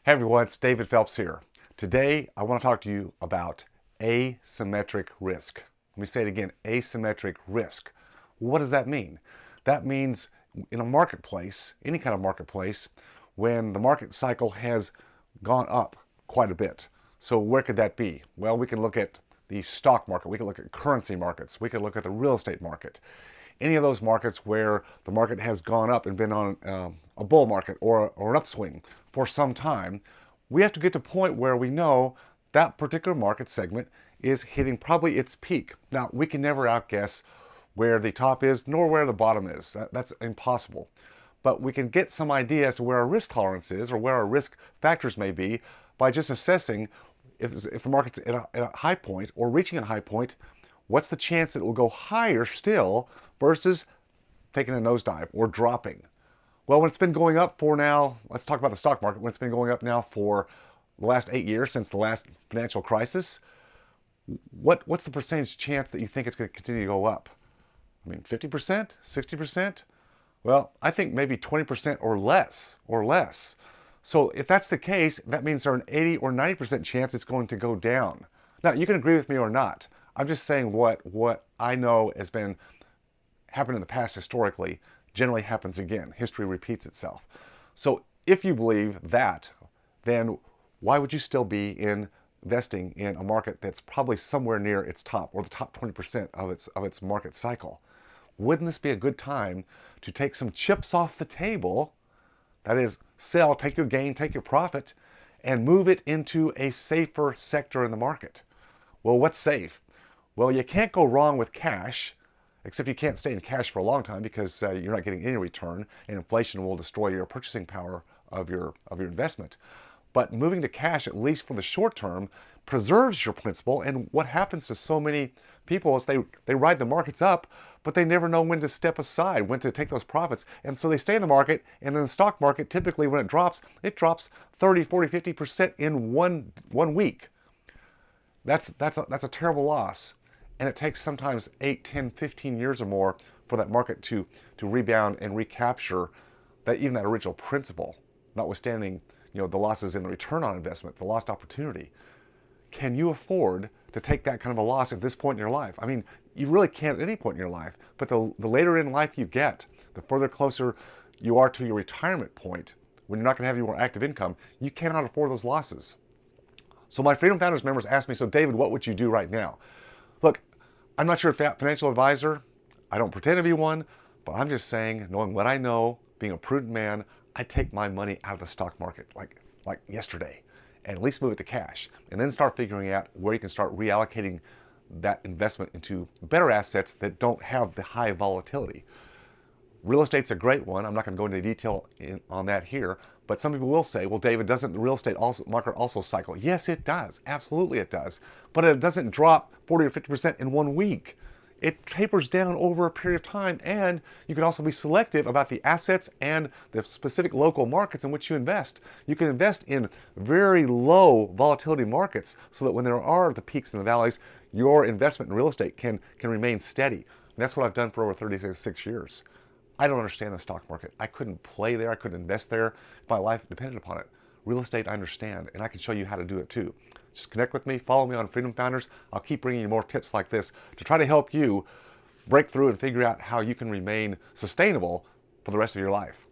Hey everyone, it's David Phelps here. Today I want to talk to you about asymmetric risk. Let me say it again, asymmetric risk. What does that mean? That means in a marketplace, any kind of marketplace, when the market cycle has gone up quite a bit. So where could that be? Well, we can look at the stock market, we can look at currency markets, we can look at the real estate market. Any of those markets where the market has gone up and been on a bull market or an upswing for some time, we have to get to a point where we know that particular market segment is hitting probably its peak. Now, we can never outguess where the top is nor where the bottom is. That's impossible. But we can get some idea as to where our risk tolerance is or where our risk factors may be by just assessing if the market's at a high point or reaching a high point, what's the chance that it will go higher still versus taking a nosedive or dropping. Well, when it's been going up for now, let's talk about the stock market, when it's been going up now for the last 8 years since the last financial crisis, what's the percentage chance that you think it's going to continue to go up? I mean, 50%, 60%? Well, I think maybe 20% or less. So if that's the case, that means there's an 80 or 90% chance it's going to go down. Now, you can agree with me or not. I'm just saying what I know has been happened in the past historically generally happens again. History repeats itself. So if you believe that, then why would you still be investing in a market that's probably somewhere near its top or the top 20% of its market cycle? Wouldn't this be a good time to take some chips off the table? That is, sell, take your gain, take your profit, and move it into a safer sector in the market. Well, what's safe? Well, you can't go wrong with cash, except you can't stay in cash for a long time because you're not getting any return, and inflation will destroy your purchasing power of your investment. But moving to cash, at least for the short term, preserves your principal. And what happens to so many people is they ride the markets up, but they never know when to step aside, when to take those profits. And so they stay in the market, and in the stock market, typically when it drops 30, 40, 50% in one week. That's a terrible loss. And it takes sometimes 8, 10, 15 years or more for that market to rebound and recapture even that original principal, notwithstanding the losses in the return on investment, the lost opportunity. Can you afford to take that kind of a loss at this point in your life? I mean, you really can't at any point in your life, but the later in life you get, the further closer you are to your retirement point, when you're not going to have any more active income, you cannot afford those losses. So my Freedom Founders members asked me, so David, what would you do right now? Look, I'm not your financial advisor. I don't pretend to be one, but I'm just saying, knowing what I know, being a prudent man, I take my money out of the stock market like yesterday and at least move it to cash and then start figuring out where you can start reallocating that investment into better assets that don't have the high volatility. Real estate's a great one. I'm not going to go into detail on that here, but some people will say, well, David, doesn't the real estate market also cycle? Yes, it does. Absolutely it does. But it doesn't drop 40 or 50% in 1 week. It tapers down over a period of time, and you can also be selective about the assets and the specific local markets in which you invest. You can invest in very low volatility markets so that when there are the peaks and the valleys, your investment in real estate can remain steady. And that's what I've done for over 36 years. I don't understand the stock market. I couldn't play there. I couldn't invest there. My life depended upon it. Real estate, I understand, and I can show you how to do it too. Just connect with me. Follow me on Freedom Founders. I'll keep bringing you more tips like this to try to help you break through and figure out how you can remain sustainable for the rest of your life.